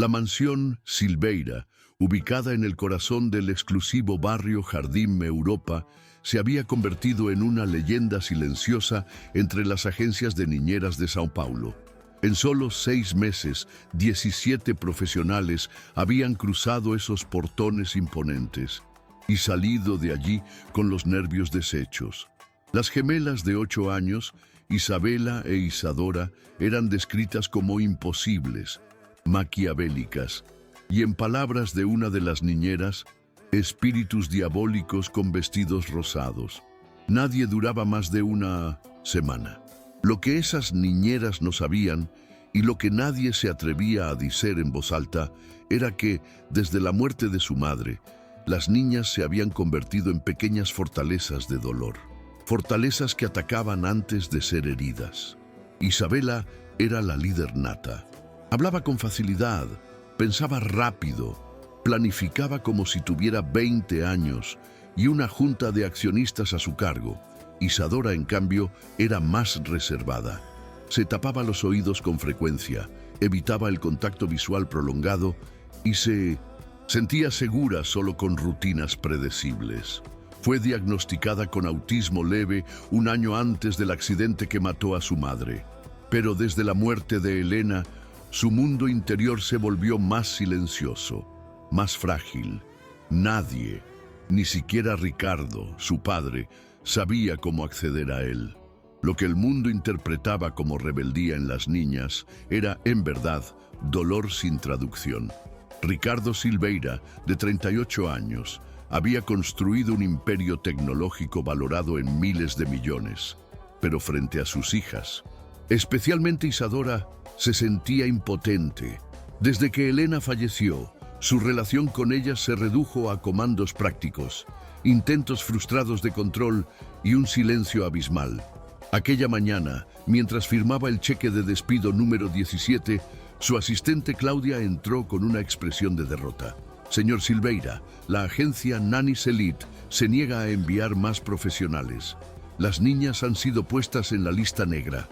La mansión Silveira, ubicada en el corazón del exclusivo barrio Jardim Europa, se había convertido en una leyenda silenciosa entre las agencias de niñeras de Sao Paulo. En solo 6 meses, 17 profesionales habían cruzado esos portones imponentes y salido de allí con los nervios deshechos. Las gemelas de 8 años, Isabela e Isadora, eran descritas como imposibles, maquiavélicas, y en palabras de una de las niñeras, espíritus diabólicos con vestidos rosados. Nadie duraba más de una semana. Lo que esas niñeras no sabían, y lo que nadie se atrevía a decir en voz alta, era que, desde la muerte de su madre, las niñas se habían convertido en pequeñas fortalezas de dolor. Fortalezas que atacaban antes de ser heridas. Isabela era la líder nata. Hablaba con facilidad, pensaba rápido, planificaba como si tuviera 20 años y una junta de accionistas a su cargo. Isadora, en cambio, era más reservada. Se tapaba los oídos con frecuencia, evitaba el contacto visual prolongado y se sentía segura solo con rutinas predecibles. Fue diagnosticada con autismo leve un año antes del accidente que mató a su madre. Pero desde la muerte de Elena, su mundo interior se volvió más silencioso, más frágil. Nadie, ni siquiera Ricardo, su padre, sabía cómo acceder a él. Lo que el mundo interpretaba como rebeldía en las niñas era, en verdad, dolor sin traducción. Ricardo Silveira, de 38 años, había construido un imperio tecnológico valorado en miles de millones, pero frente a sus hijas, especialmente Isadora, se sentía impotente. Desde que Elena falleció, su relación con ella se redujo a comandos prácticos, intentos frustrados de control y un silencio abismal. Aquella mañana, mientras firmaba el cheque de despido número 17, su asistente Claudia entró con una expresión de derrota. Señor Silveira, la agencia Nanny's Elite se niega a enviar más profesionales. Las niñas han sido puestas en la lista negra.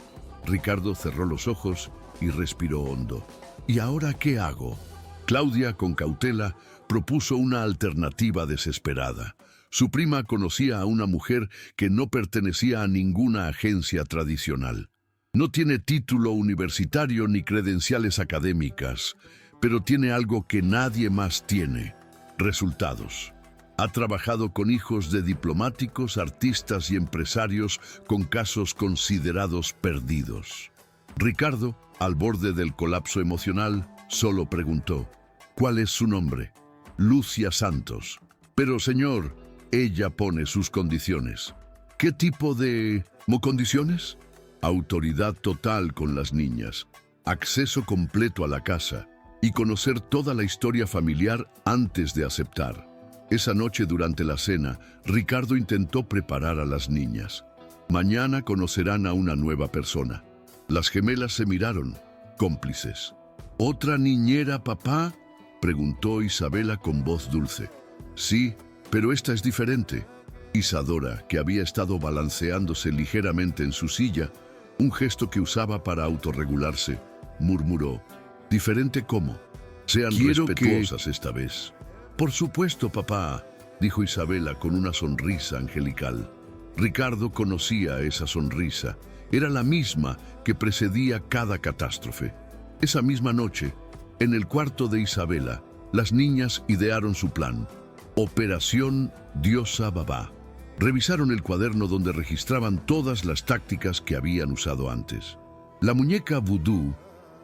Ricardo cerró los ojos y respiró hondo. ¿Y ahora qué hago? Claudia, con cautela, propuso una alternativa desesperada. Su prima conocía a una mujer que no pertenecía a ninguna agencia tradicional. No tiene título universitario ni credenciales académicas, pero tiene algo que nadie más tiene: resultados. Ha trabajado con hijos de diplomáticos, artistas y empresarios con casos considerados perdidos. Ricardo, al borde del colapso emocional, solo preguntó: ¿cuál es su nombre? Lucia Santos. Pero señor, ella pone sus condiciones. ¿Qué tipo de condiciones? Autoridad total con las niñas, acceso completo a la casa y conocer toda la historia familiar antes de aceptar. Esa noche durante la cena, Ricardo intentó preparar a las niñas. Mañana conocerán a una nueva persona. Las gemelas se miraron, cómplices. ¿Otra niñera, papá?, preguntó Isabela con voz dulce. Sí, pero esta es diferente. Isadora, que había estado balanceándose ligeramente en su silla, un gesto que usaba para autorregularse, murmuró: ¿diferente cómo? Sean respetuosas esta vez. Por supuesto, papá, dijo Isabela con una sonrisa angelical. Ricardo conocía esa sonrisa. Era la misma que precedía cada catástrofe. Esa misma noche, en el cuarto de Isabela, las niñas idearon su plan. Operación Diosa Babá. Revisaron el cuaderno donde registraban todas las tácticas que habían usado antes. La muñeca vudú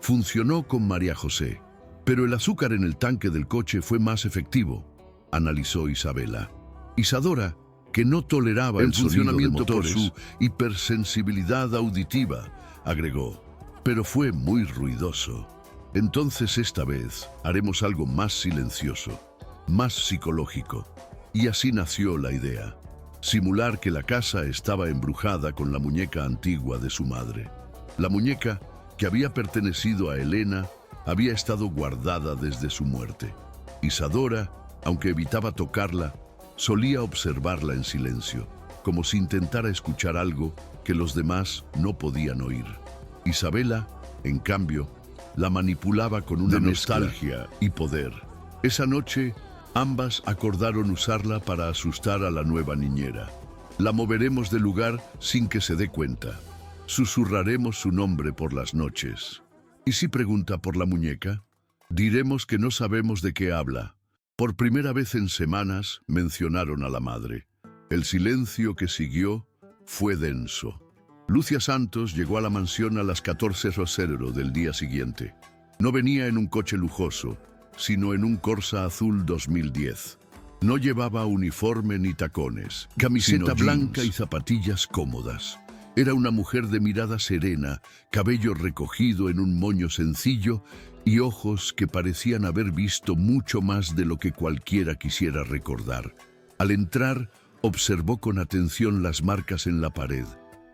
funcionó con María José, pero el azúcar en el tanque del coche fue más efectivo, analizó Isabela. Isadora, que no toleraba el funcionamiento por su hipersensibilidad auditiva, agregó: pero fue muy ruidoso. Entonces esta vez haremos algo más silencioso, más psicológico. Y así nació la idea: simular que la casa estaba embrujada con la muñeca antigua de su madre. La muñeca, que había pertenecido a Elena, había estado guardada desde su muerte. Isadora, aunque evitaba tocarla, solía observarla en silencio, como si intentara escuchar algo que los demás no podían oír. Isabela, en cambio, la manipulaba con una nostalgia y poder. Esa noche, ambas acordaron usarla para asustar a la nueva niñera. La moveremos del lugar sin que se dé cuenta. Susurraremos su nombre por las noches. ¿Y si pregunta por la muñeca? Diremos que no sabemos de qué habla. Por primera vez en semanas mencionaron a la madre. El silencio que siguió fue denso. Lucia Santos llegó a la mansión a las 14:00 del día siguiente. No venía en un coche lujoso, sino en un Corsa azul 2010. No llevaba uniforme ni tacones, camiseta blanca y zapatillas cómodas. Era una mujer de mirada serena, cabello recogido en un moño sencillo y ojos que parecían haber visto mucho más de lo que cualquiera quisiera recordar. Al entrar, observó con atención las marcas en la pared,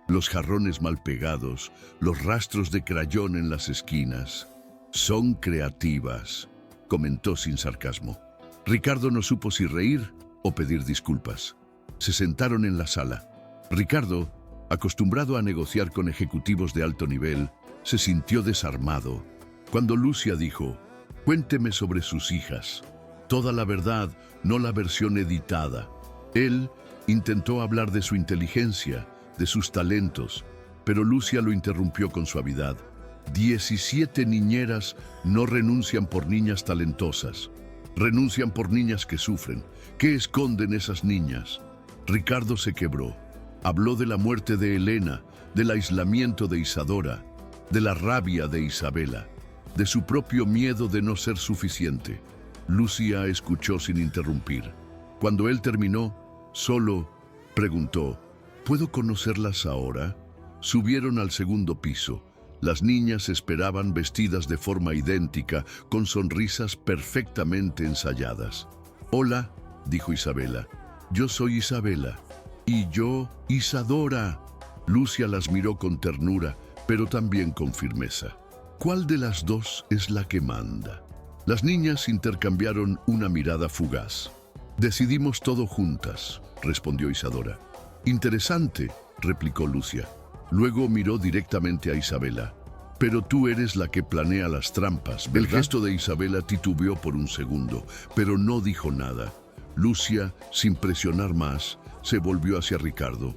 los jarrones mal pegados, los rastros de crayón en las esquinas. «Son creativas», comentó sin sarcasmo. Ricardo no supo si reír o pedir disculpas. Se sentaron en la sala. Ricardo, acostumbrado a negociar con ejecutivos de alto nivel, se sintió desarmado. Cuando Lucia dijo, «Cuénteme sobre sus hijas, toda la verdad, no la versión editada». Él intentó hablar de su inteligencia, de sus talentos, pero Lucia lo interrumpió con suavidad. 17 niñeras no renuncian por niñas talentosas. Renuncian por niñas que sufren. ¿Qué esconden esas niñas? Ricardo se quebró. Habló de la muerte de Elena, del aislamiento de Isadora, de la rabia de Isabela, de su propio miedo de no ser suficiente. Lucia escuchó sin interrumpir. Cuando él terminó, solo preguntó, ¿puedo conocerlas ahora? Subieron al segundo piso. Las niñas esperaban vestidas de forma idéntica, con sonrisas perfectamente ensayadas. «Hola», dijo Isabela. «Yo soy Isabela». «Y yo, Isadora». Lucia las miró con ternura, pero también con firmeza. «¿Cuál de las dos es la que manda?» Las niñas intercambiaron una mirada fugaz. «Decidimos todo juntas», respondió Isadora. «Interesante», replicó Lucia. Luego miró directamente a Isabela. «Pero tú eres la que planea las trampas, ¿verdad?». El gesto de Isabela titubeó por un segundo, pero no dijo nada. Lucia, sin presionar más, se volvió hacia Ricardo.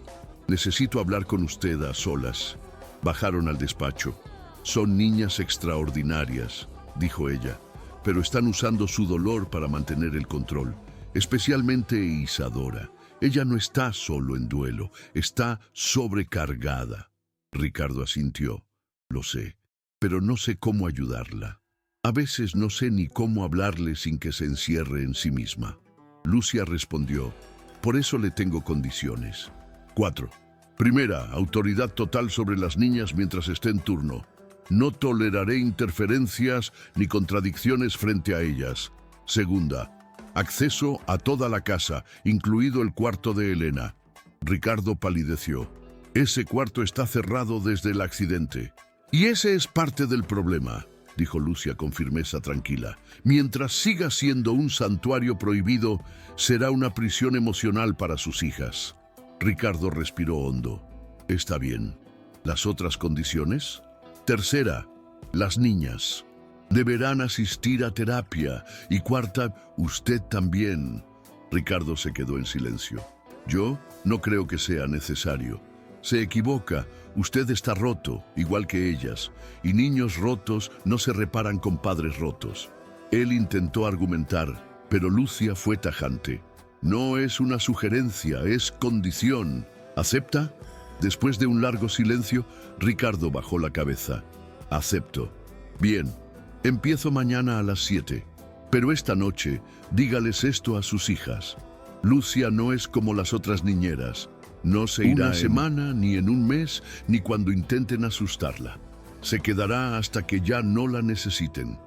«Necesito hablar con usted a solas». Bajaron al despacho. «Son niñas extraordinarias», dijo ella, «pero están usando su dolor para mantener el control, especialmente Isadora. Ella no está solo en duelo, está sobrecargada». Ricardo asintió. «Lo sé, pero no sé cómo ayudarla. A veces no sé ni cómo hablarle sin que se encierre en sí misma». Lucia respondió, «Por eso le tengo condiciones». 4. Primera, autoridad total sobre las niñas mientras esté en turno. No toleraré interferencias ni contradicciones frente a ellas. Segunda, acceso a toda la casa, incluido el cuarto de Elena. Ricardo palideció. «Ese cuarto está cerrado desde el accidente». «Y ese es parte del problema», dijo Lucia con firmeza tranquila. «Mientras siga siendo un santuario prohibido, será una prisión emocional para sus hijas». Ricardo respiró hondo. «Está bien. ¿Las otras condiciones?» Tercera, las niñas. Deberán asistir a terapia. Y cuarta, usted también». Ricardo se quedó en silencio. «Yo no creo que sea necesario. Se equivoca. Usted está roto, igual que ellas. Y niños rotos no se reparan con padres rotos». Él intentó argumentar, pero Lucia fue tajante. «No es una sugerencia, es condición. ¿Acepta?» Después de un largo silencio, Ricardo bajó la cabeza. «Acepto». «Bien, empiezo mañana a las 7. Pero esta noche, dígales esto a sus hijas. Lucia no es como las otras niñeras. No se irá una semana, ni en un mes, ni cuando intenten asustarla. Se quedará hasta que ya no la necesiten.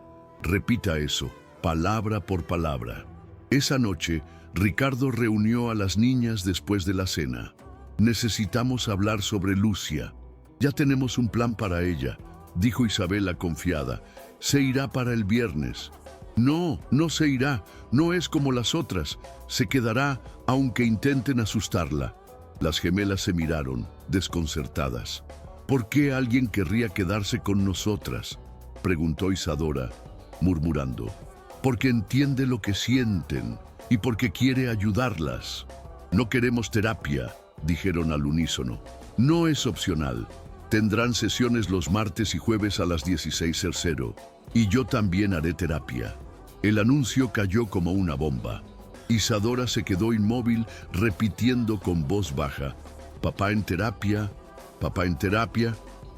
Repita eso, palabra por palabra». Esa noche, Ricardo reunió a las niñas después de la cena. «Necesitamos hablar sobre Lucia. Ya tenemos un plan para ella», dijo Isabela confiada. «Se irá para el viernes». «No, no se irá. No es como las otras. Se quedará aunque intenten asustarla». Las gemelas se miraron, desconcertadas. «¿Por qué alguien querría quedarse con nosotras?». preguntó Isadora, murmurando. Porque entiende lo que sienten y porque quiere ayudarlas. No queremos terapia, dijeron al unísono. No es opcional. Tendrán sesiones los martes y jueves a las 16:00. Y yo también haré terapia. El anuncio cayó como una bomba. Isadora se quedó inmóvil, repitiendo con voz baja, papá en terapia, papá en terapia,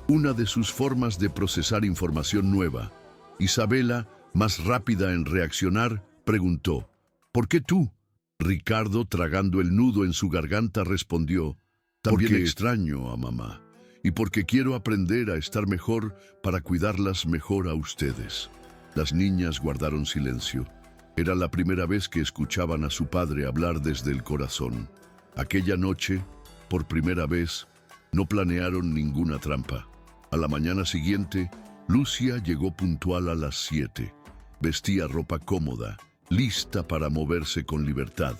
una de sus formas de procesar información nueva. Isabela, más rápida en reaccionar, preguntó, ¿por qué tú? Ricardo, tragando el nudo en su garganta, respondió, también porque extraño a mamá y porque quiero aprender a estar mejor para cuidarlas mejor a ustedes. Las niñas guardaron silencio. Era la primera vez que escuchaban a su padre hablar desde el corazón. Aquella noche, por primera vez, no planearon ninguna trampa. A la mañana siguiente, Lucia llegó puntual a las 7. Vestía ropa cómoda, lista para moverse con libertad.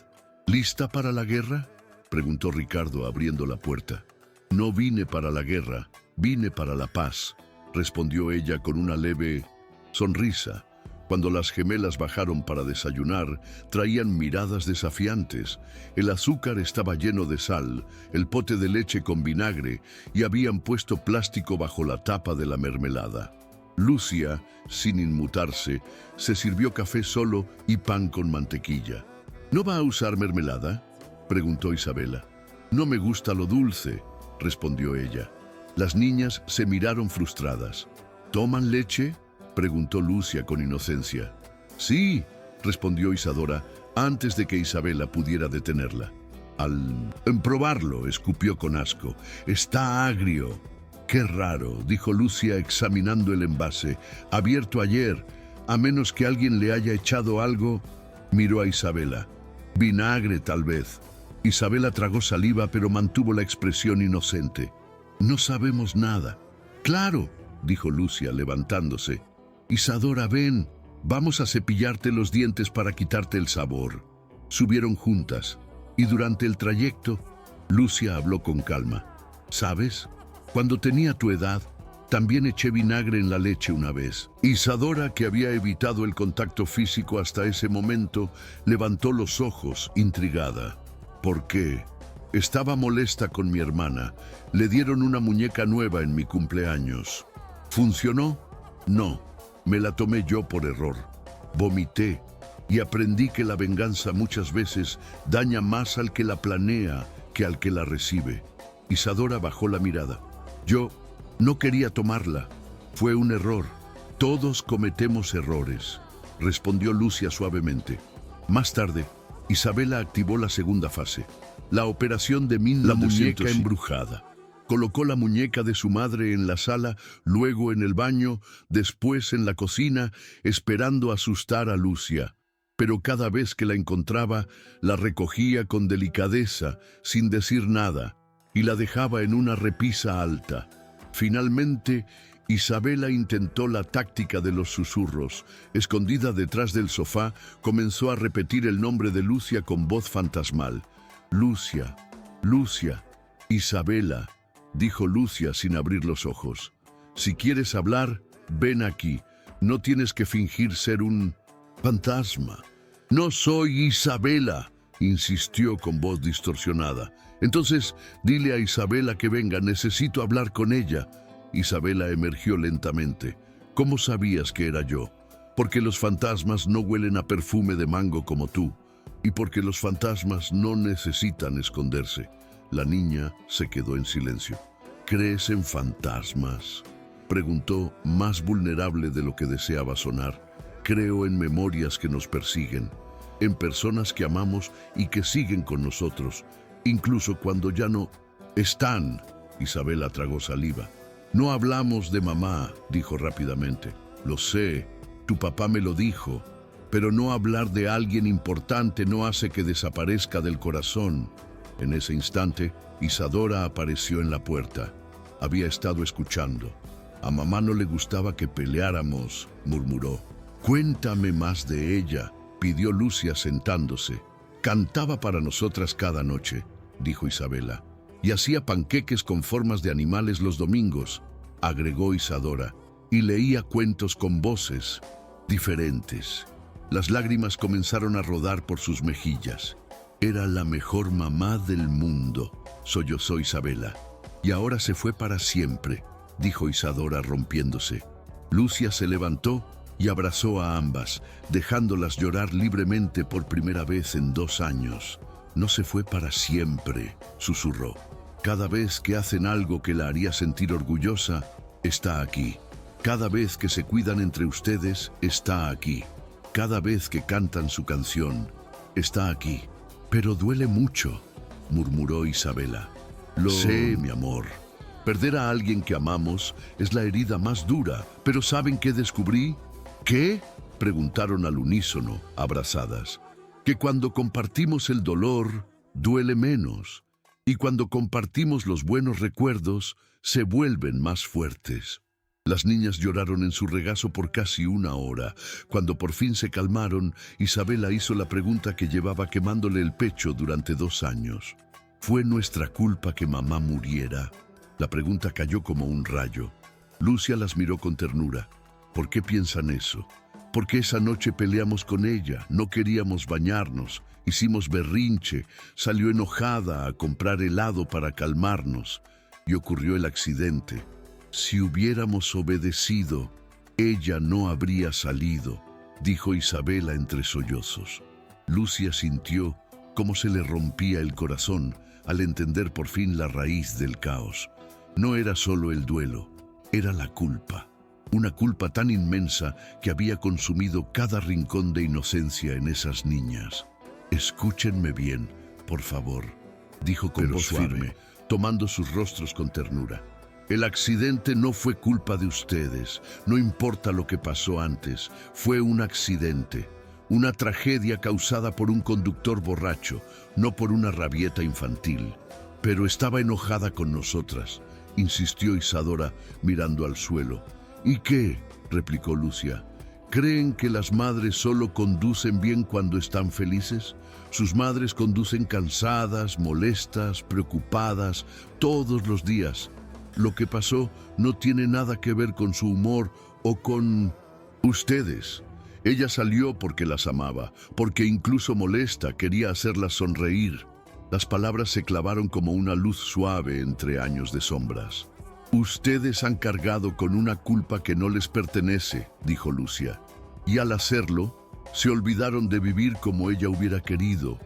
¿Lista para la guerra?, preguntó Ricardo abriendo la puerta. No vine para la guerra, vine para la paz, respondió ella con una leve sonrisa. Cuando las gemelas bajaron para desayunar, traían miradas desafiantes. El azúcar estaba lleno de sal, el pote de leche con vinagre y habían puesto plástico bajo la tapa de la mermelada. Lucia, sin inmutarse, se sirvió café solo y pan con mantequilla. ¿No va a usar mermelada?, preguntó Isabela. No me gusta lo dulce, respondió ella. Las niñas se miraron frustradas. ¿Toman leche?, preguntó Lucia con inocencia. Sí, respondió Isadora, antes de que Isabela pudiera detenerla. Al probarlo, escupió con asco. Está agrio. Qué raro, dijo Lucia examinando el envase. Abierto ayer, a menos que alguien le haya echado algo. Miró a Isabela. Vinagre, tal vez. Isabela tragó saliva, pero mantuvo la expresión inocente. No sabemos nada. Claro, dijo Lucia, levantándose. Isadora, ven, vamos a cepillarte los dientes para quitarte el sabor. Subieron juntas, y durante el trayecto, Lucia habló con calma. ¿Sabes? Cuando tenía tu edad, también eché vinagre en la leche una vez. Isadora, que había evitado el contacto físico hasta ese momento, levantó los ojos, intrigada. ¿Por qué? Estaba molesta con mi hermana. Le dieron una muñeca nueva en mi cumpleaños. ¿Funcionó? No. Me la tomé yo por error. Vomité y aprendí que la venganza muchas veces daña más al que la planea que al que la recibe. Isadora bajó la mirada. Yo no quería tomarla. Fue un error. Todos cometemos errores, respondió Lucia suavemente. Más tarde, Isabela activó la segunda fase, la operación de la muñeca embrujada. Colocó la muñeca de su madre en la sala, luego en el baño, después en la cocina, esperando asustar a Lucia. Pero cada vez que la encontraba, la recogía con delicadeza, sin decir nada, y la dejaba en una repisa alta. Finalmente, Isabela intentó la táctica de los susurros. Escondida detrás del sofá, comenzó a repetir el nombre de Lucia con voz fantasmal. Lucia, Lucia, Isabela, dijo Lucia sin abrir los ojos. Si quieres hablar, ven aquí. No tienes que fingir ser un fantasma. No soy Isabela, insistió con voz distorsionada. Entonces, dile a Isabela que venga, necesito hablar con ella. Isabela emergió lentamente. ¿Cómo sabías que era yo? Porque los fantasmas no huelen a perfume de mango como tú, y porque los fantasmas no necesitan esconderse. La niña se quedó en silencio. ¿Crees en fantasmas?, preguntó, más vulnerable de lo que deseaba sonar. Creo en memorias que nos persiguen, en personas que amamos y que siguen con nosotros, incluso cuando ya no están. Isabela tragó saliva. No hablamos de mamá, dijo rápidamente. Lo sé, tu papá me lo dijo, pero no hablar de alguien importante no hace que desaparezca del corazón. En ese instante, Isadora apareció en la puerta. Había estado escuchando. A mamá no le gustaba que peleáramos, murmuró. Cuéntame más de ella, pidió Lucia sentándose. Cantaba para nosotras cada noche, dijo Isabela, y hacía panqueques con formas de animales los domingos, agregó Isadora. y leía cuentos con voces diferentes. Las lágrimas comenzaron a rodar por sus mejillas. Era la mejor mamá del mundo, sollozó Isabela. Y ahora se fue para siempre, dijo Isadora rompiéndose. Lucia se levantó y abrazó a ambas, dejándolas llorar libremente por primera vez en 2 años. No se fue para siempre, susurró. Cada vez que hacen algo que la haría sentir orgullosa, está aquí. Cada vez que se cuidan entre ustedes, está aquí. Cada vez que cantan su canción, está aquí. Pero duele mucho, murmuró Isabela. Lo sé, mi amor. Perder a alguien que amamos es la herida más dura, pero ¿saben qué descubrí? ¿Qué? Preguntaron al unísono, abrazadas. Que cuando compartimos el dolor, duele menos. Y cuando compartimos los buenos recuerdos, se vuelven más fuertes. Las niñas lloraron en su regazo por casi 1 hora. Cuando por fin se calmaron, Isabela hizo la pregunta que llevaba quemándole el pecho durante 2 años. ¿Fue nuestra culpa que mamá muriera? La pregunta cayó como un rayo. Lucia las miró con ternura. ¿Por qué piensan eso? Porque esa noche peleamos con ella, no queríamos bañarnos, hicimos berrinche, salió enojada a comprar helado para calmarnos y ocurrió el accidente. Si hubiéramos obedecido, ella no habría salido, dijo Isabela entre sollozos. Lucia sintió cómo se le rompía el corazón al entender por fin la raíz del caos. No era solo el duelo, era la culpa. Una culpa tan inmensa que había consumido cada rincón de inocencia en esas niñas. Escúchenme bien, por favor, dijo con voz firme, tomando sus rostros con ternura. El accidente no fue culpa de ustedes, no importa lo que pasó antes, fue un accidente, una tragedia causada por un conductor borracho, no por una rabieta infantil. Pero estaba enojada con nosotras, insistió Isadora mirando al suelo. ¿Y qué? Replicó Lucia. ¿Creen que las madres solo conducen bien cuando están felices? Sus madres conducen cansadas, molestas, preocupadas, todos los días. Lo que pasó no tiene nada que ver con su humor o con ustedes. Ella salió porque las amaba, porque incluso molesta quería hacerlas sonreír. Las palabras se clavaron como una luz suave entre años de sombras. Ustedes han cargado con una culpa que no les pertenece, dijo Lucia. Y al hacerlo, se olvidaron de vivir como ella hubiera querido.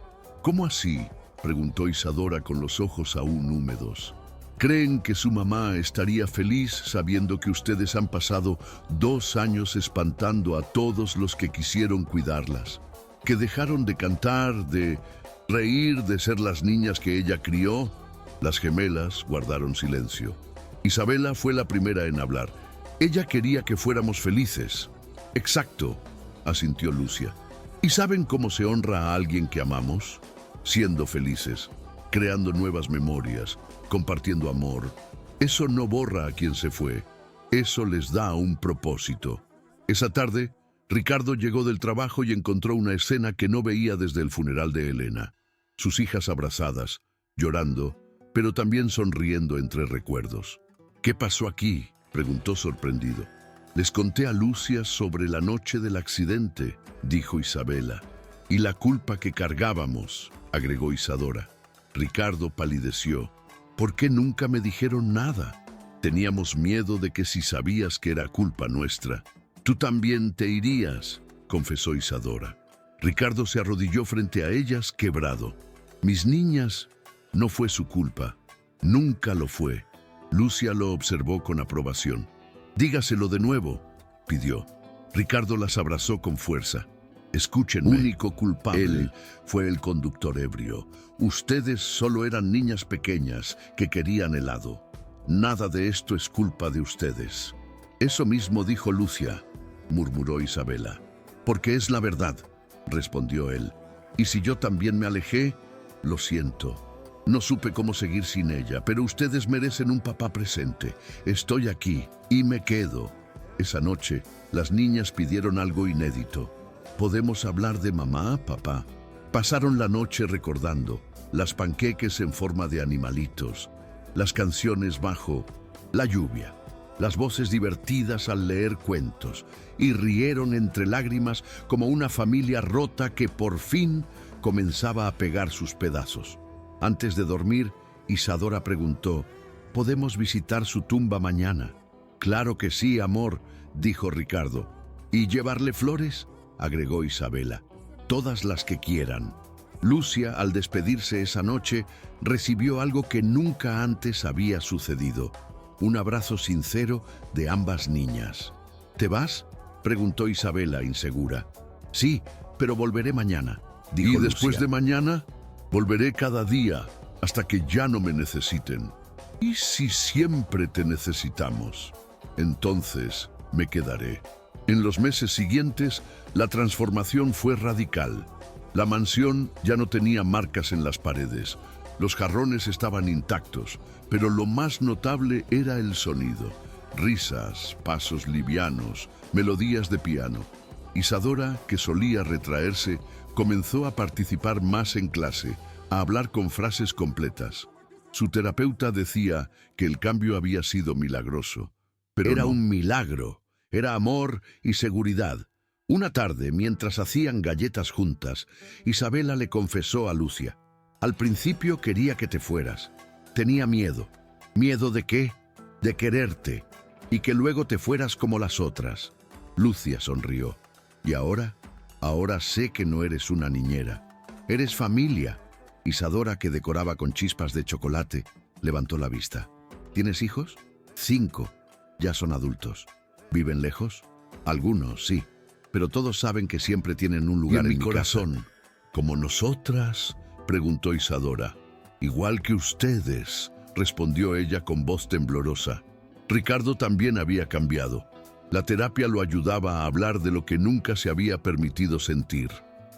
¿Cómo así?, preguntó Isadora con los ojos aún húmedos. ¿Creen que su mamá estaría feliz sabiendo que ustedes han pasado 2 años espantando a todos los que quisieron cuidarlas? ¿Que dejaron de cantar, de reír, de ser las niñas que ella crió? Las gemelas guardaron silencio. Isabela fue la primera en hablar. Ella quería que fuéramos felices. Exacto, asintió Lucia. ¿Y saben cómo se honra a alguien que amamos? Siendo felices, creando nuevas memorias, compartiendo amor. Eso no borra a quien se fue. Eso les da un propósito. Esa tarde, Ricardo llegó del trabajo y encontró una escena que no veía desde el funeral de Elena. Sus hijas abrazadas, llorando, pero también sonriendo entre recuerdos. ¿Qué pasó aquí?, preguntó sorprendido. Les conté a Lucia sobre la noche del accidente, dijo Isabela. Y la culpa que cargábamos, agregó Isadora. Ricardo palideció. ¿Por qué nunca me dijeron nada? Teníamos miedo de que si sabías que era culpa nuestra, tú también te irías, confesó Isadora. Ricardo se arrodilló frente a ellas, quebrado. Mis niñas, no fue su culpa. Nunca lo fue. Lucia lo observó con aprobación. Dígaselo de nuevo, pidió. Ricardo las abrazó con fuerza. Escúchenme. Único culpable. Él fue el conductor ebrio. Ustedes solo eran niñas pequeñas que querían helado. Nada de esto es culpa de ustedes. Eso mismo dijo Lucia, murmuró Isabela. Porque es la verdad, respondió él. Y si yo también me alejé, lo siento. No supe cómo seguir sin ella, pero ustedes merecen un papá presente. Estoy aquí y me quedo. Esa noche, las niñas pidieron algo inédito. ¿Podemos hablar de mamá, papá? Pasaron la noche recordando las panqueques en forma de animalitos, las canciones bajo la lluvia. las voces divertidas al leer cuentos, y rieron entre lágrimas como una familia rota que por fin comenzaba a pegar sus pedazos. Antes de dormir, Isadora preguntó: ¿podemos visitar su tumba mañana? Claro que sí, amor, dijo Ricardo. ¿Y llevarle flores?, agregó Isabela. Todas las que quieran. Lucia, al despedirse esa noche, recibió algo que nunca antes había sucedido: un abrazo sincero de ambas niñas. ¿Te vas?, preguntó Isabela, insegura. Sí, pero volveré mañana, dijo Lucia. ¿Y después de mañana? Volveré cada día, hasta que ya no me necesiten. ¿Y si siempre te necesitamos? Entonces me quedaré. En los meses siguientes, la transformación fue radical. La mansión ya no tenía marcas en las paredes. Los jarrones estaban intactos, pero lo más notable era el sonido. Risas, pasos livianos, melodías de piano. Isadora, que solía retraerse, comenzó a participar más en clase, a hablar con frases completas. Su terapeuta decía que el cambio había sido milagroso. Pero era un milagro. Era amor y seguridad. Una tarde, mientras hacían galletas juntas, Isabela le confesó a Lucia: al principio quería que te fueras. Tenía miedo. ¿Miedo de qué? De quererte, y que luego te fueras como las otras. Lucia sonrió. ¿Y ahora? Ahora sé que no eres una niñera. Eres familia. Isadora, que decoraba con chispas de chocolate, levantó la vista. ¿Tienes hijos? 5. Ya son adultos. ¿Viven lejos? Algunos, sí. Pero todos saben que siempre tienen un lugar en mi corazón. ¿Como nosotras?, preguntó Isadora. Igual que ustedes, respondió ella con voz temblorosa. Ricardo también había cambiado. La terapia lo ayudaba a hablar de lo que nunca se había permitido sentir.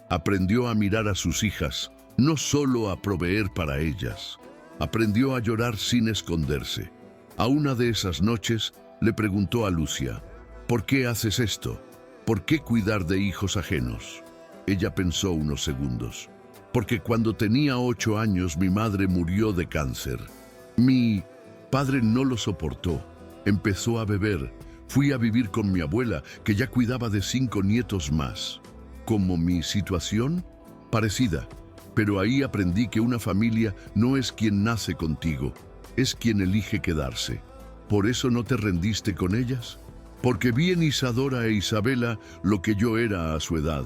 Aprendió a mirar a sus hijas, no solo a proveer para ellas. Aprendió a llorar sin esconderse. A una de esas noches le preguntó a Lucia: ¿por qué haces esto? ¿Por qué cuidar de hijos ajenos? Ella pensó unos segundos. Porque cuando tenía 8 años mi madre murió de cáncer. Mi padre no lo soportó. Empezó a beber. Fui a vivir con mi abuela, que ya cuidaba de 5 nietos más. ¿Como mi situación? Parecida. Pero ahí aprendí que una familia no es quien nace contigo, es quien elige quedarse. ¿Por eso no te rendiste con ellas? Porque vi en Isadora e Isabela lo que yo era a su edad.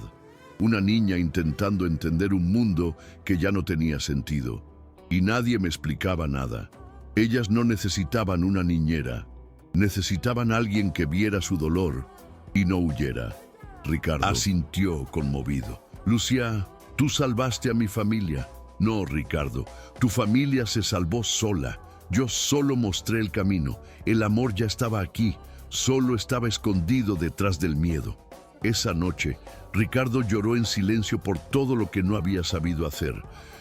Una niña intentando entender un mundo que ya no tenía sentido. Y nadie me explicaba nada. Ellas no necesitaban una niñera. Necesitaban a alguien que viera su dolor y no huyera. Ricardo asintió conmovido. Lucia, tú salvaste a mi familia. No, Ricardo, tu familia se salvó sola. Yo solo mostré el camino. El amor ya estaba aquí. Solo estaba escondido detrás del miedo. Esa noche, Ricardo lloró en silencio por todo lo que no había sabido hacer,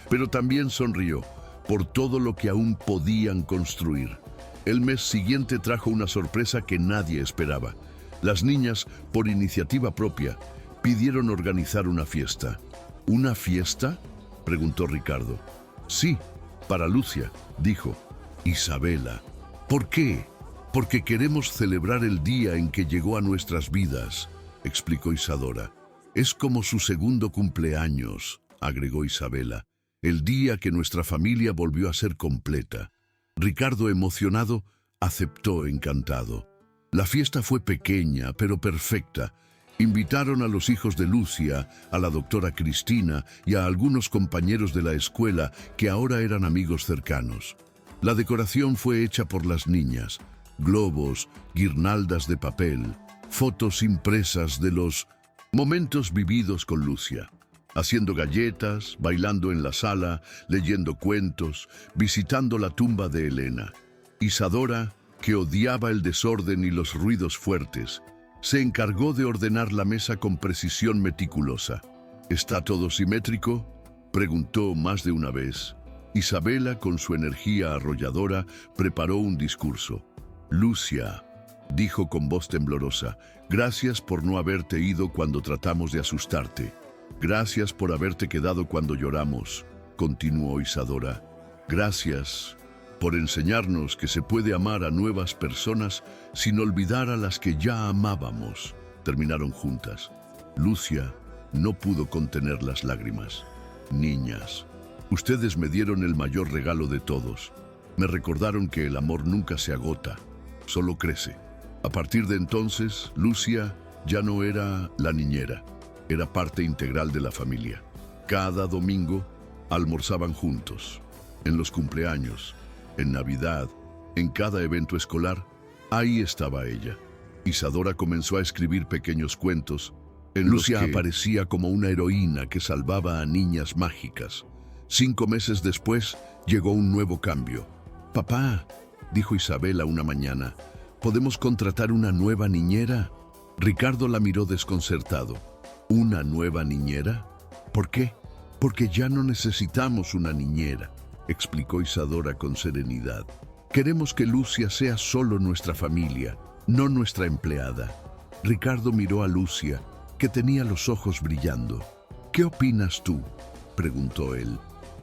pero también sonrió por todo lo que aún podían construir. El mes siguiente trajo una sorpresa que nadie esperaba. Las niñas, por iniciativa propia, pidieron organizar una fiesta. ¿Una fiesta?, preguntó Ricardo. Sí, para Lucia, dijo. Isabela. ¿Por qué? Porque queremos celebrar el día en que llegó a nuestras vidas, explicó Isadora. Es como su segundo cumpleaños, agregó Isabela, el día que nuestra familia volvió a ser completa. Ricardo, emocionado, aceptó encantado. La fiesta fue pequeña, pero perfecta. Invitaron a los hijos de Lucia, a la doctora Cristina y a algunos compañeros de la escuela que ahora eran amigos cercanos. La decoración fue hecha por las niñas. Globos, guirnaldas de papel, fotos impresas de los momentos vividos con Lucia. Haciendo galletas, bailando en la sala, leyendo cuentos, visitando la tumba de Elena. Isadora, que odiaba el desorden y los ruidos fuertes, se encargó de ordenar la mesa con precisión meticulosa. ¿Está todo simétrico?, preguntó más de una vez. Isabela, con su energía arrolladora, preparó un discurso. Lucia, dijo con voz temblorosa, gracias por no haberte ido cuando tratamos de asustarte. Gracias por haberte quedado cuando lloramos, continuó Isadora. Gracias por enseñarnos que se puede amar a nuevas personas sin olvidar a las que ya amábamos. Terminaron juntas. Lucia no pudo contener las lágrimas. Niñas, ustedes me dieron el mayor regalo de todos. Me recordaron que el amor nunca se agota, solo crece. A partir de entonces, Lucia ya no era la niñera, era parte integral de la familia. Cada domingo almorzaban juntos, en los cumpleaños, en Navidad, en cada evento escolar. Ahí estaba ella. Isadora comenzó a escribir pequeños cuentos. Lucia aparecía como una heroína que salvaba a niñas mágicas. 5 meses después, llegó un nuevo cambio. «Papá», dijo Isabela una mañana, «¿podemos contratar una nueva niñera?» Ricardo la miró desconcertado. «¿Una nueva niñera? ¿Por qué?» «Porque ya no necesitamos una niñera», explicó Isadora con serenidad. «Queremos que Lucia sea solo nuestra familia, no nuestra empleada». Ricardo miró a Lucia, que tenía los ojos brillando. «¿Qué opinas tú?», preguntó él.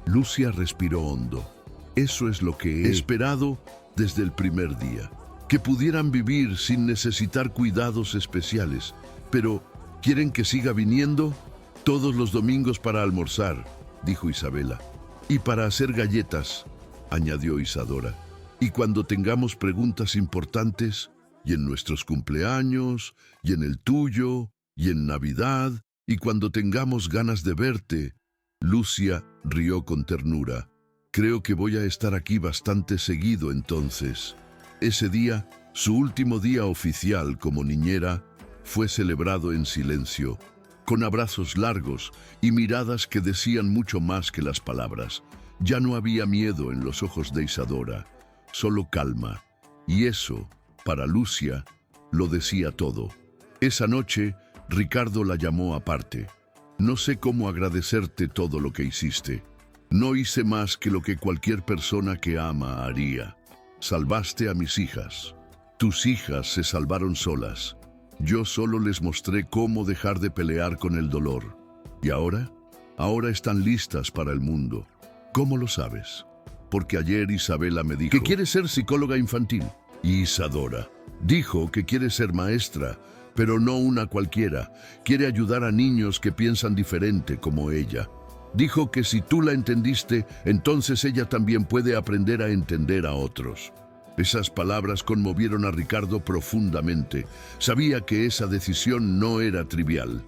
Lucia respiró hondo. «Eso es lo que he esperado desde el primer día. Que pudieran vivir sin necesitar cuidados especiales. Pero, ¿quieren que siga viniendo?» «Todos los domingos para almorzar», dijo Isabela. «Y para hacer galletas», añadió Isadora. «Y cuando tengamos preguntas importantes, y en nuestros cumpleaños, y en el tuyo, y en Navidad, y cuando tengamos ganas de verte». Lucia rió con ternura. «Creo que voy a estar aquí bastante seguido entonces». Ese día, su último día oficial como niñera, fue celebrado en silencio, con abrazos largos y miradas que decían mucho más que las palabras. Ya no había miedo en los ojos de Isadora, solo calma. Y eso, para Lucia, lo decía todo. Esa noche, Ricardo la llamó aparte. «No sé cómo agradecerte todo lo que hiciste. No hice más que lo que cualquier persona que ama haría. Salvaste a mis hijas. Tus hijas se salvaron solas. Yo solo les mostré cómo dejar de pelear con el dolor. ¿Y ahora? Ahora están listas para el mundo. ¿Cómo lo sabes?» «Porque ayer Isabela me dijo que quiere ser psicóloga infantil». Y Isadora dijo que quiere ser maestra, pero no una cualquiera. Quiere ayudar a niños que piensan diferente como ella. Dijo que si tú la entendiste, entonces ella también puede aprender a entender a otros. Esas palabras conmovieron a Ricardo profundamente. Sabía que esa decisión no era trivial.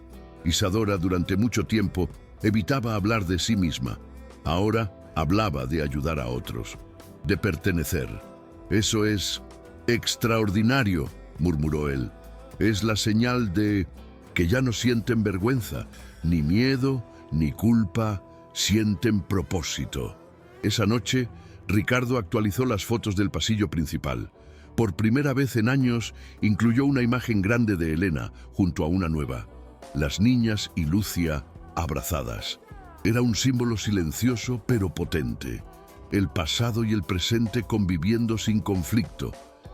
Isadora durante mucho tiempo evitaba hablar de sí misma. Ahora hablaba de ayudar a otros, de pertenecer. «Eso es extraordinario», murmuró él. «Es la señal de que ya no sienten vergüenza, ni miedo, ni culpa, sienten propósito». Esa noche, Ricardo actualizó las fotos del pasillo principal. Por primera vez en años, incluyó una imagen grande de Elena junto a una nueva. Las niñas y Lucia abrazadas. Era un símbolo silencioso pero potente. El pasado y el presente conviviendo sin conflicto.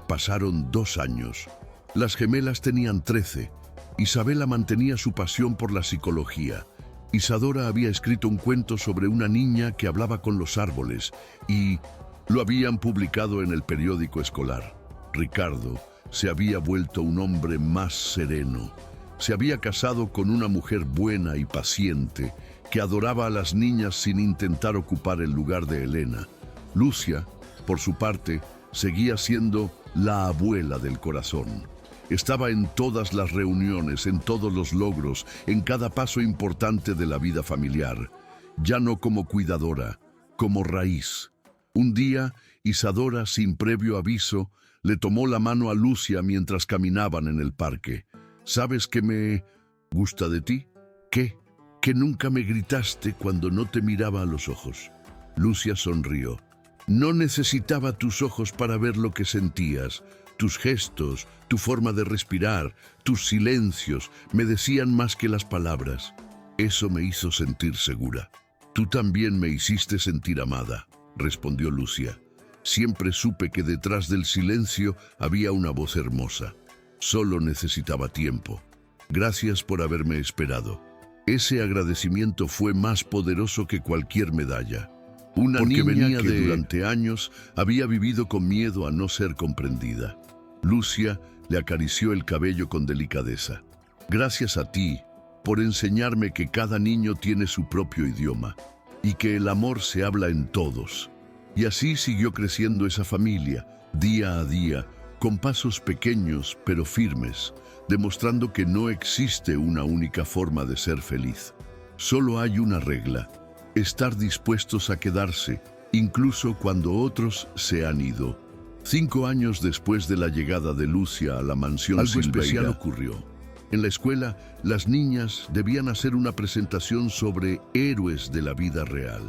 Pasaron 2 años. Las gemelas tenían 13. Isabela mantenía su pasión por la psicología. Isadora había escrito un cuento sobre una niña que hablaba con los árboles y lo habían publicado en el periódico escolar. Ricardo se había vuelto un hombre más sereno. Se había casado con una mujer buena y paciente que adoraba a las niñas sin intentar ocupar el lugar de Elena. Lucia, por su parte, seguía siendo la abuela del corazón. Estaba en todas las reuniones, en todos los logros, en cada paso importante de la vida familiar. Ya no como cuidadora, como raíz. Un día, Isadora, sin previo aviso, le tomó la mano a Lucia mientras caminaban en el parque. «¿Sabes qué me gusta de ti? ¿Qué? Que nunca me gritaste cuando no te miraba a los ojos». Lucia sonrió. «No necesitaba tus ojos para ver lo que sentías. Tus gestos, tu forma de respirar, tus silencios me decían más que las palabras. Eso me hizo sentir segura». «Tú también me hiciste sentir amada», respondió Lucia. «Siempre supe que detrás del silencio había una voz hermosa. Solo necesitaba tiempo. Gracias por haberme esperado». Ese agradecimiento fue más poderoso que cualquier medalla. Una niña que durante años había vivido con miedo a no ser comprendida. Lucia le acarició el cabello con delicadeza. Gracias a ti por enseñarme que cada niño tiene su propio idioma y que el amor se habla en todos. Y así siguió creciendo esa familia, día a día, con pasos pequeños pero firmes, demostrando que no existe una única forma de ser feliz. Solo hay una regla: estar dispuestos a quedarse, incluso cuando otros se han ido. 5 años después de la llegada de Lucia a la mansión Silveira, algo especial ocurrió. En la escuela, las niñas debían hacer una presentación sobre héroes de la vida real.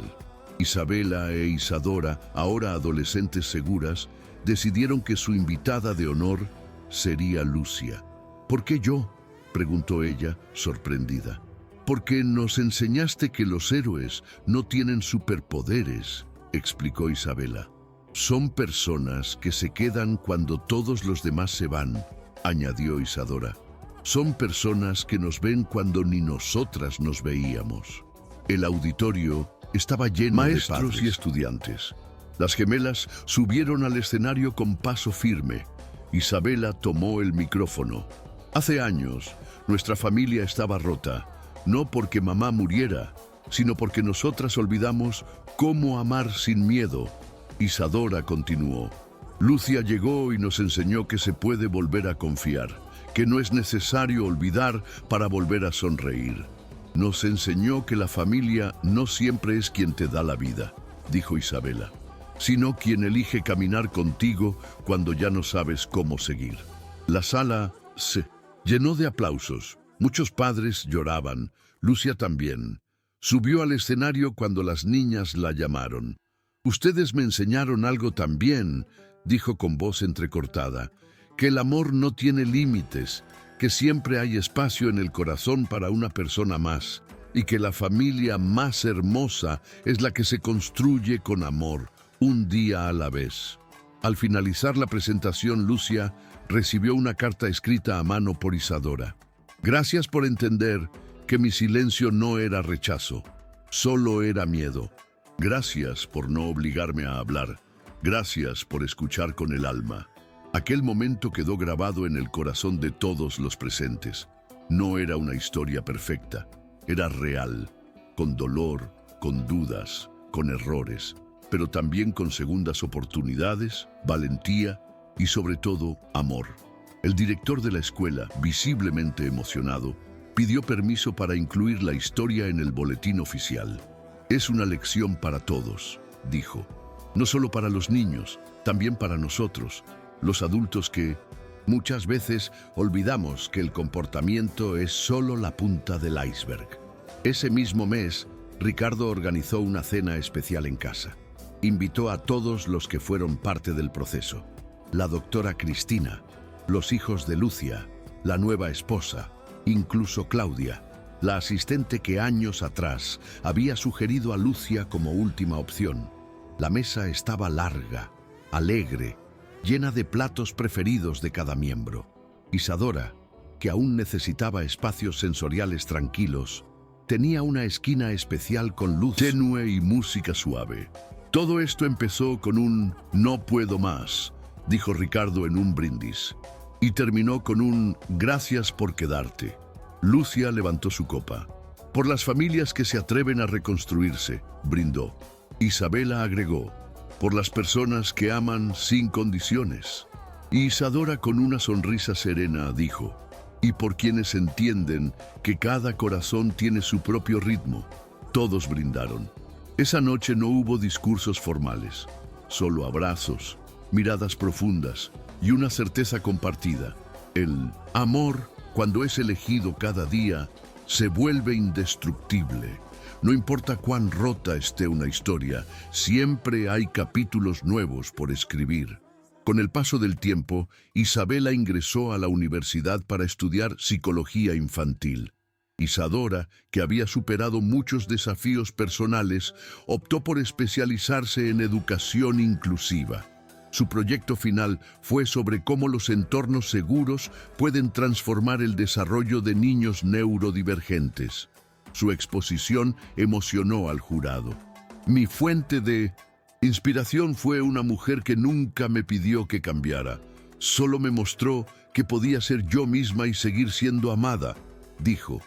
Isabela e Isadora, ahora adolescentes seguras, decidieron que su invitada de honor sería Lucia. ¿Por qué yo?, preguntó ella, sorprendida. Porque nos enseñaste que los héroes no tienen superpoderes, explicó Isabela. Son personas que se quedan cuando todos los demás se van, añadió Isadora. Son personas que nos ven cuando ni nosotras nos veíamos. El auditorio estaba lleno de maestros y estudiantes. Las gemelas subieron al escenario con paso firme. Isabela tomó el micrófono. Hace años, nuestra familia estaba rota, no porque mamá muriera, sino porque nosotras olvidamos cómo amar sin miedo. Isadora continuó. Lucia llegó y nos enseñó que se puede volver a confiar, que no es necesario olvidar para volver a sonreír. Nos enseñó que la familia no siempre es quien te da la vida, dijo Isabela, sino quien elige caminar contigo cuando ya no sabes cómo seguir. La sala se llenó de aplausos. Muchos padres lloraban, Lucia también. Subió al escenario cuando las niñas la llamaron. Ustedes me enseñaron algo también, dijo con voz entrecortada, que el amor no tiene límites, que siempre hay espacio en el corazón para una persona más, y que la familia más hermosa es la que se construye con amor, un día a la vez. Al finalizar la presentación, Lucia recibió una carta escrita a mano por Isadora. Gracias por entender que mi silencio no era rechazo, solo era miedo. Gracias por no obligarme a hablar. Gracias por escuchar con el alma. Aquel momento quedó grabado en el corazón de todos los presentes. No era una historia perfecta, era real, con dolor, con dudas, con errores, pero también con segundas oportunidades, valentía y sobre todo amor. El director de la escuela, visiblemente emocionado, pidió permiso para incluir la historia en el boletín oficial. Es una lección para todos, dijo. No solo para los niños, también para nosotros, los adultos que muchas veces olvidamos que el comportamiento es solo la punta del iceberg. Ese mismo mes, Ricardo organizó una cena especial en casa. Invitó a todos los que fueron parte del proceso. La doctora Cristina, los hijos de Lucia, la nueva esposa, incluso Claudia, la asistente que años atrás había sugerido a Lucia como última opción. La mesa estaba larga, alegre, llena de platos preferidos de cada miembro. Isadora, que aún necesitaba espacios sensoriales tranquilos, tenía una esquina especial con luz tenue y música suave. Todo esto empezó con un «no puedo más», dijo Ricardo en un brindis, y terminó con un «gracias por quedarte». Lucia levantó su copa. «Por las familias que se atreven a reconstruirse», brindó. Isabela agregó, «por las personas que aman sin condiciones». Y Isadora, con una sonrisa serena, dijo, «y por quienes entienden que cada corazón tiene su propio ritmo». Todos brindaron. Esa noche no hubo discursos formales, solo abrazos, miradas profundas y una certeza compartida. El amor, cuando es elegido cada día, se vuelve indestructible. No importa cuán rota esté una historia, siempre hay capítulos nuevos por escribir. Con el paso del tiempo, Isabela ingresó a la universidad para estudiar psicología infantil. Isadora, que había superado muchos desafíos personales, optó por especializarse en educación inclusiva. Su proyecto final fue sobre cómo los entornos seguros pueden transformar el desarrollo de niños neurodivergentes. Su exposición emocionó al jurado. Mi fuente de inspiración fue una mujer que nunca me pidió que cambiara. Solo me mostró que podía ser yo misma y seguir siendo amada, dijo.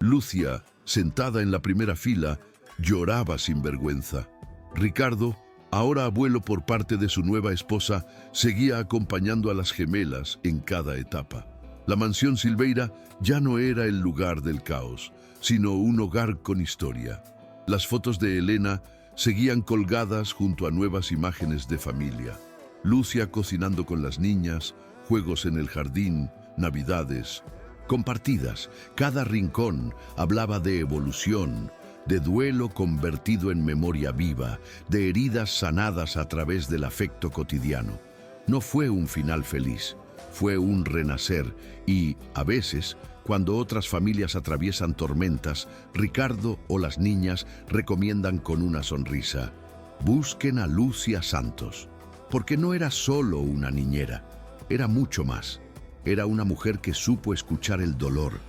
Lucia, sentada en la primera fila, lloraba sin vergüenza. Ricardo, ahora abuelo por parte de su nueva esposa, seguía acompañando a las gemelas en cada etapa. La mansión Silveira ya no era el lugar del caos, sino un hogar con historia. Las fotos de Elena seguían colgadas junto a nuevas imágenes de familia. Lucia cocinando con las niñas, juegos en el jardín, navidades compartidas. Cada rincón hablaba de evolución, de duelo convertido en memoria viva, de heridas sanadas a través del afecto cotidiano. No fue un final feliz, fue un renacer y, a veces, cuando otras familias atraviesan tormentas, Ricardo o las niñas recomiendan con una sonrisa: busquen a Lucia Santos, porque no era solo una niñera, era mucho más. Era una mujer que supo escuchar el dolor,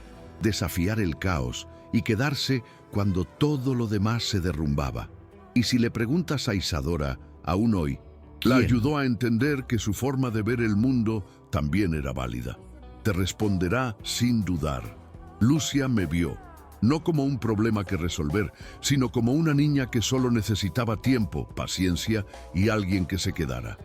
desafiar el caos y quedarse cuando todo lo demás se derrumbaba. Y si le preguntas a Isadora, aún hoy, la ayudó a entender que su forma de ver el mundo también era válida. Te responderá sin dudar: Lucia me vio, no como un problema que resolver, sino como una niña que solo necesitaba tiempo, paciencia y alguien que se quedara.